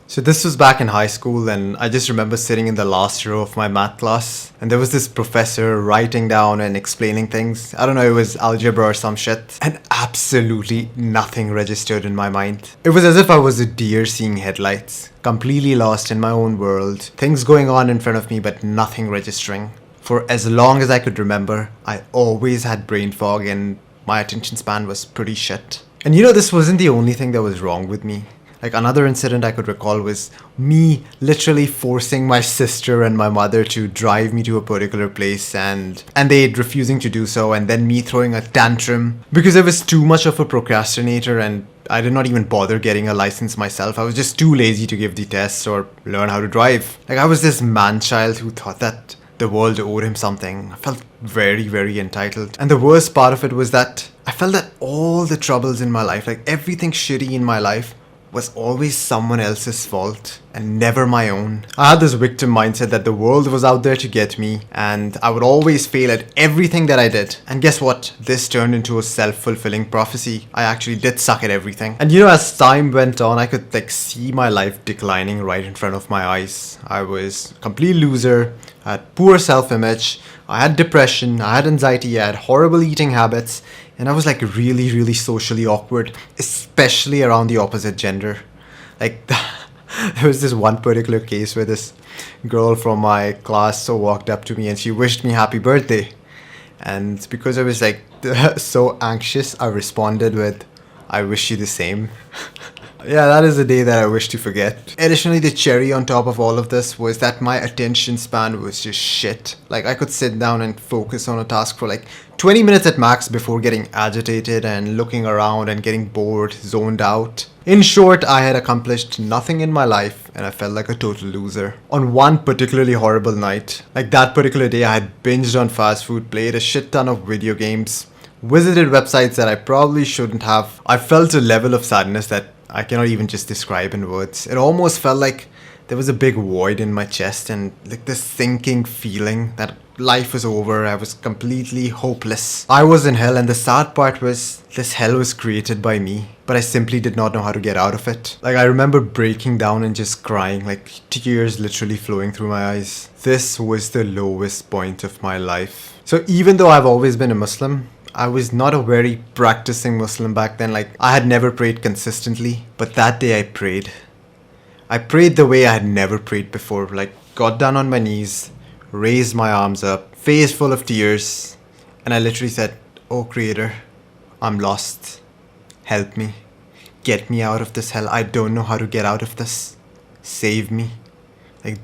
So this was back in high school, and I just remember sitting in the last row of my math class, and there was this professor writing down and explaining things. I don't know, it was algebra or some shit, and absolutely nothing registered in my mind. It was as if I was a deer seeing headlights, completely lost in my own world, things going on in front of me but nothing registering. For as long as I could remember, I always had brain fog and my attention span was pretty shit. And this wasn't the only thing that was wrong with me. Like, another incident I could recall was me literally forcing my sister and my mother to drive me to a particular place and they refusing to do so, and then me throwing a tantrum because I was too much of a procrastinator and I did not even bother getting a license myself. I was just too lazy to give the tests or learn how to drive. Like, I was this man-child who thought that the world owed him something. I felt very, very entitled. And the worst part of it was that I felt that all the troubles in my life, like everything shitty in my life, was always someone else's fault and never my own. I had this victim mindset that the world was out there to get me and I would always fail at everything that I did. And guess what? This turned into a self-fulfilling prophecy. I actually did suck at everything. And as time went on, I could see my life declining right in front of my eyes. I was a complete loser. I had poor self-image. I had depression. I had anxiety. I had horrible eating habits. And I was really, really socially awkward, especially around the opposite gender. Like, there was this one particular case where this girl from my class walked up to me and she wished me happy birthday. And because I was so anxious, I responded with, "I wish you the same." Yeah, that is a day that I wish to forget. Additionally, the cherry on top of all of this was that my attention span was just shit. Like, I could sit down and focus on a task for 20 minutes at max before getting agitated and looking around and getting bored, zoned out. In short, I had accomplished nothing in my life and I felt like a total loser. On one particularly horrible night, that particular day, I had binged on fast food, played a shit ton of video games, visited websites that I probably shouldn't have. I felt a level of sadness that I cannot even just describe in words. It almost felt like there was a big void in my chest and this sinking feeling that life was over. I was completely hopeless. I was in hell, and the sad part was this hell was created by me, but I simply did not know how to get out of it. I remember breaking down and just crying, tears literally flowing through my eyes. This was the lowest point of my life. So even though I've always been a Muslim, I was not a very practicing Muslim back then. I had never prayed consistently, but that day I prayed. I prayed the way I had never prayed before. Got down on my knees, raised my arms up, face full of tears, and I literally said, "Oh Creator, I'm lost. Help me. Get me out of this hell. I don't know how to get out of this. Save me."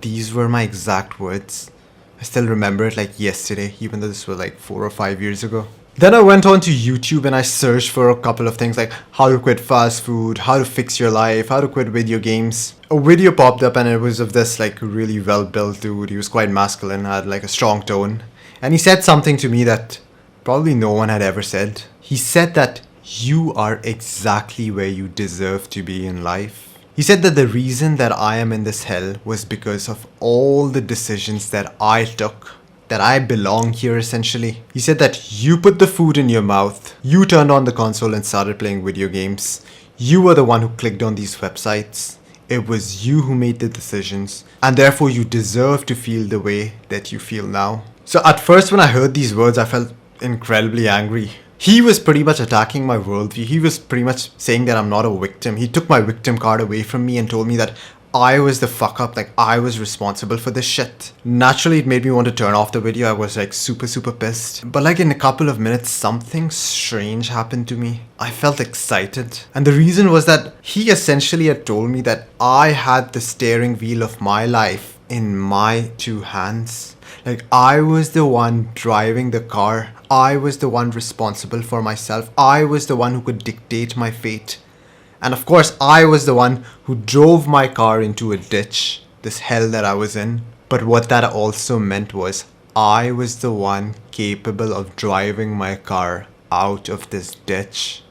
These were my exact words. I still remember it like yesterday, even though this was 4 or 5 years ago. Then I went on to YouTube and I searched for a couple of things like how to quit fast food, how to fix your life, how to quit video games. A video popped up and it was of this really well-built dude. He was quite masculine, had a strong tone. And he said something to me that probably no one had ever said. He said that you are exactly where you deserve to be in life. He said that the reason that I am in this hell was because of all the decisions that I took. That I belong here essentially. He said that you put the food in your mouth, you turned on the console and started playing video games. You were the one who clicked on these websites. It was you who made the decisions, and therefore you deserve to feel the way that you feel now. So at first when I heard these words, I felt incredibly angry. He was pretty much attacking my worldview. He was pretty much saying that I'm not a victim. He took my victim card away from me and told me that I was the fuck up, I was responsible for this shit. Naturally, it made me want to turn off the video. I was super pissed. But in a couple of minutes, something strange happened to me. I felt excited. And the reason was that he essentially had told me that I had the steering wheel of my life in my two hands. I was the one driving the car. I was the one responsible for myself. I was the one who could dictate my fate. And of course, I was the one who drove my car into a ditch, this hell that I was in. But what that also meant was I was the one capable of driving my car out of this ditch.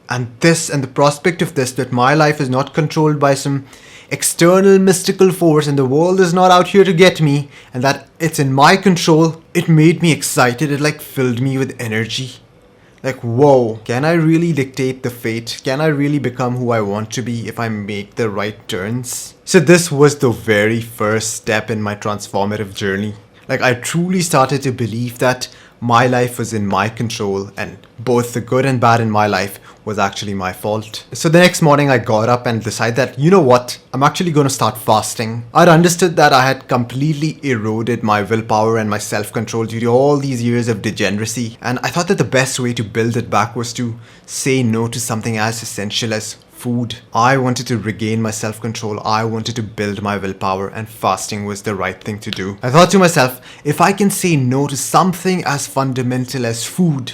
And the prospect of this, that my life is not controlled by some external mystical force and the world is not out here to get me, and that it's in my control, it made me excited. It filled me with energy. Like, whoa, can I really dictate the fate? Can I really become who I want to be if I make the right turns? So this was the very first step in my transformative journey. Like, I truly started to believe that my life was in my control and both the good and bad in my life was actually my fault. So the next morning I got up and decided that, you know what, I'm actually going to start fasting. I'd understood that I had completely eroded my willpower and my self-control due to all these years of degeneracy, and I thought that the best way to build it back was to say no to something as essential as food. I wanted to regain my self-control, I wanted to build my willpower, and fasting was the right thing to do. I thought to myself, if I can say no to something as fundamental as food,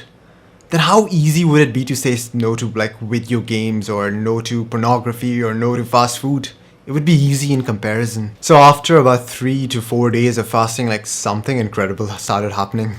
then how easy would it be to say no to like video games or no to pornography or no to fast food? It would be easy in comparison. So after about 3 to 4 days of fasting, like something incredible started happening.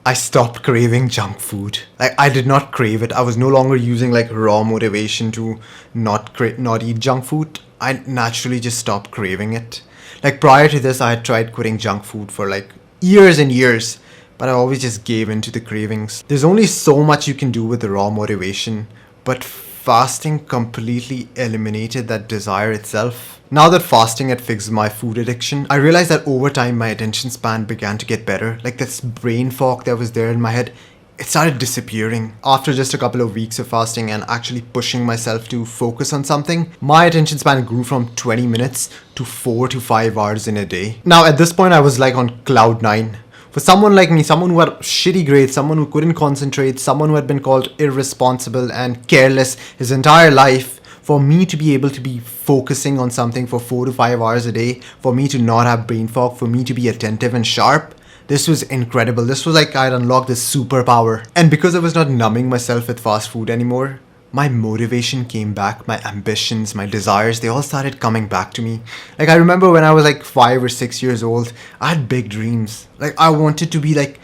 I stopped craving junk food. Like I did not crave it. I was no longer using like raw motivation to not eat junk food. I naturally just stopped craving it. Like prior to this, I had tried quitting junk food for like years and years, but I always just gave in to the cravings. There's only so much you can do with the raw motivation, but fasting completely eliminated that desire itself. Now that fasting had fixed my food addiction, I realized that over time my attention span began to get better. Like this brain fog that was there in my head, it started disappearing. After just a couple of weeks of fasting and actually pushing myself to focus on something, my attention span grew from 20 minutes to 4 to 5 hours in a day. Now at this point I was like on cloud 9. For someone like me, someone who had shitty grades, someone who couldn't concentrate, someone who had been called irresponsible and careless his entire life, for me to be able to be focusing on something for 4 to 5 hours a day, for me to not have brain fog, for me to be attentive and sharp, this was incredible. This was like I'd unlocked this superpower. And because I was not numbing myself with fast food anymore, my motivation came back, my ambitions, my desires, they all started coming back to me. Like I remember when I was like 5 or 6 years old, I had big dreams. Like I wanted to be like,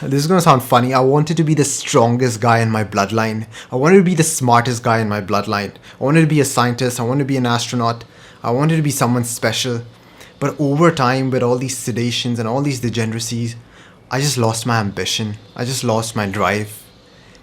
this is gonna sound funny, I wanted to be the strongest guy in my bloodline. I wanted to be the smartest guy in my bloodline. I wanted to be a scientist, I wanted to be an astronaut. I wanted to be someone special. But over time, with all these sedations and all these degeneracies, I just lost my ambition. I just lost my drive.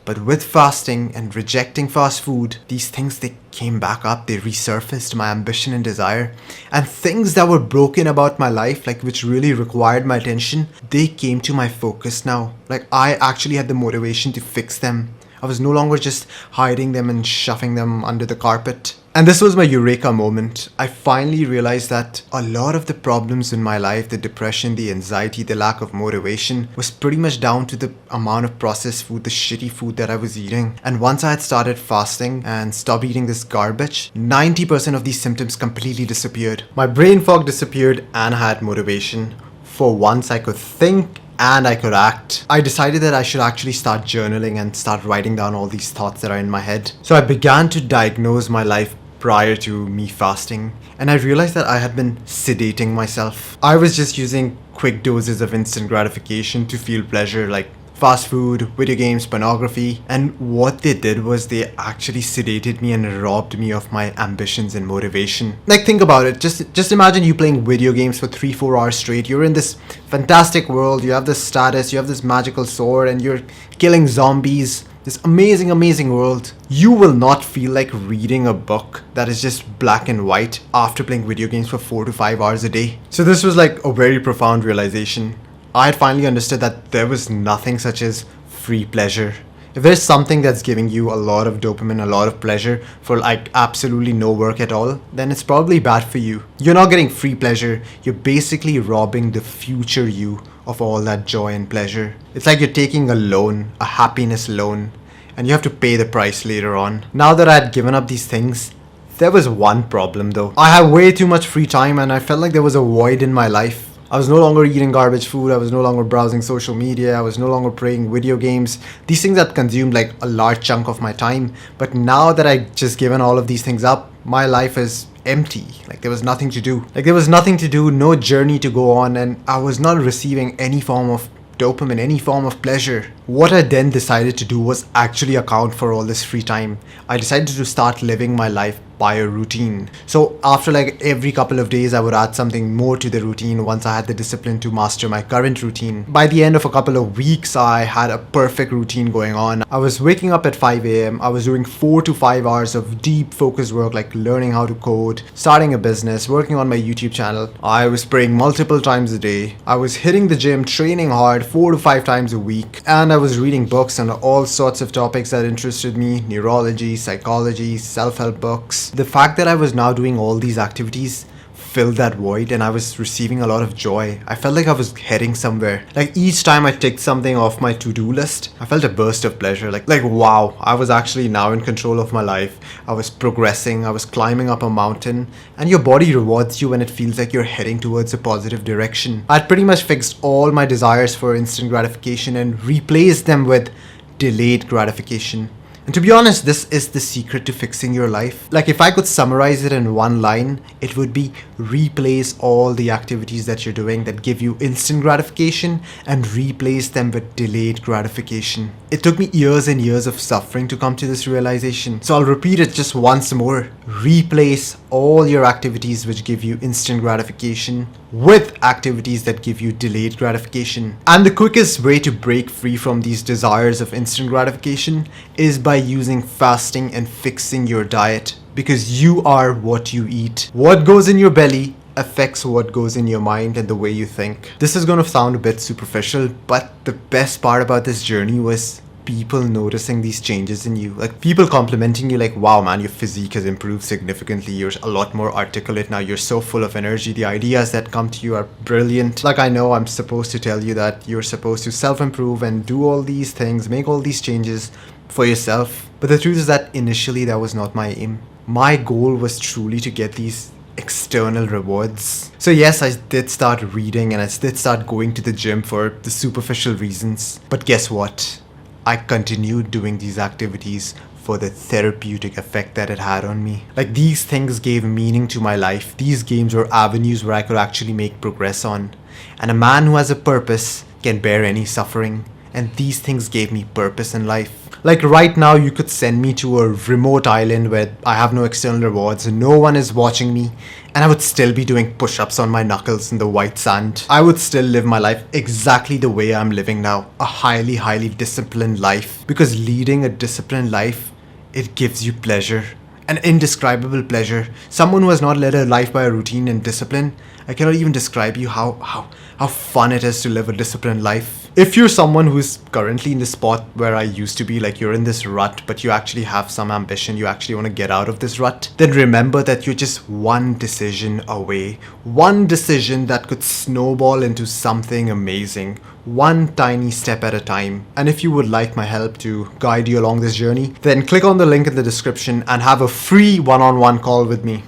But with fasting and rejecting fast food, these things, they came back up, they resurfaced my ambition and desire. And things that were broken about my life, like which really required my attention, they came to my focus now. Like I actually had the motivation to fix them. I was no longer just hiding them and shoving them under the carpet. And this was my eureka moment. I finally realized that a lot of the problems in my life, the depression, the anxiety, the lack of motivation, was pretty much down to the amount of processed food, the shitty food that I was eating. And once I had started fasting and stopped eating this garbage, 90% of these symptoms completely disappeared. My brain fog disappeared and I had motivation. For once I could think and I could act. I decided that I should actually start journaling and start writing down all these thoughts that are in my head. So I began to diagnose my life prior to me fasting, and I realized that I had been sedating myself. I was just using quick doses of instant gratification to feel pleasure, like fast food, video games, pornography, and what they did was they actually sedated me and robbed me of my ambitions and motivation. Like think about it, just imagine you playing video games for 3-4 hours straight. You're in this fantastic world, you have this status, you have this magical sword, and you're killing zombies. This amazing world. You will not feel like reading a book that is just black and white after playing video games for 4 to 5 hours a day. So this was like a very profound realization. I had finally understood that there was nothing such as free pleasure. If there's something that's giving you a lot of dopamine, a lot of pleasure for like absolutely no work at all, then it's probably bad for you. You're not getting free pleasure, you're basically robbing the future you of all that joy and pleasure. It's like you're taking a loan, a happiness loan, and you have to pay the price later on. Now that I had given up these things, there was one problem though. I had way too much free time and I felt like there was a void in my life. I was no longer eating garbage food, I was no longer browsing social media, I was no longer playing video games. These things had consumed like a large chunk of my time. But now that I'd just given all of these things up, my life is empty. Like there was nothing to do. No journey to go on, and I was not receiving any form of dopamine, any form of pleasure. What I then decided to do was actually account for all this free time. I decided to start living my life by a routine. So after like every couple of days, I would add something more to the routine once I had the discipline to master my current routine. By the end of a couple of weeks, I had a perfect routine going on. I was waking up at 5 a.m. I was doing 4 to 5 hours of deep focused work like learning how to code, starting a business, working on my YouTube channel. I was praying multiple times a day. I was hitting the gym, training hard 4 to 5 times a week. And I was reading books on all sorts of topics that interested me: neurology, psychology, self-help books. The fact that I was now doing all these activities filled that void, and I was receiving a lot of joy. I felt like I was heading somewhere. Like each time I ticked something off my to-do list, I felt a burst of pleasure. Like wow, I was actually now in control of my life. I was progressing, I was climbing up a mountain, and your body rewards you when it feels like you're heading towards a positive direction. I'd pretty much fixed all my desires for instant gratification and replaced them with delayed gratification. And to be honest, this is the secret to fixing your life. Like if I could summarize it in one line, it would be: replace all the activities that you're doing that give you instant gratification and replace them with delayed gratification. It took me years and years of suffering to come to this realization. So I'll repeat it just once more. Replace all your activities which give you instant gratification with activities that give you delayed gratification. And the quickest way to break free from these desires of instant gratification is by using fasting and fixing your diet, because you are what you eat. What goes in your belly affects what goes in your mind and the way you think. This is going to sound a bit superficial, but the best part about this journey was people noticing these changes in you. Like people complimenting you like, wow man, your physique has improved significantly, you're a lot more articulate now, you're so full of energy, the ideas that come to you are brilliant. Like I know I'm supposed to tell you that you're supposed to self-improve and do all these things, make all these changes for yourself, but the truth is that initially that was not my aim. My goal was truly to get these external rewards. So yes, I did start reading and I did start going to the gym for the superficial reasons, but guess what? I continued doing these activities for the therapeutic effect that it had on me. Like these things gave meaning to my life. These games were avenues where I could actually make progress on. And a man who has a purpose can bear any suffering. And these things gave me purpose in life. Like right now, you could send me to a remote island where I have no external rewards and no one is watching me, and I would still be doing push-ups on my knuckles in the white sand. I would still live my life exactly the way I'm living now. A highly, highly disciplined life. Because leading a disciplined life, it gives you pleasure. An indescribable pleasure. Someone who has not led a life by a routine and discipline, I cannot even describe you how fun it is to live a disciplined life. If you're someone who's currently in the spot where I used to be, like you're in this rut, but you actually have some ambition, you actually want to get out of this rut, then remember that you're just one decision away. One decision that could snowball into something amazing. One tiny step at a time. And if you would like my help to guide you along this journey, then click on the link in the description and have a free one-on-one call with me.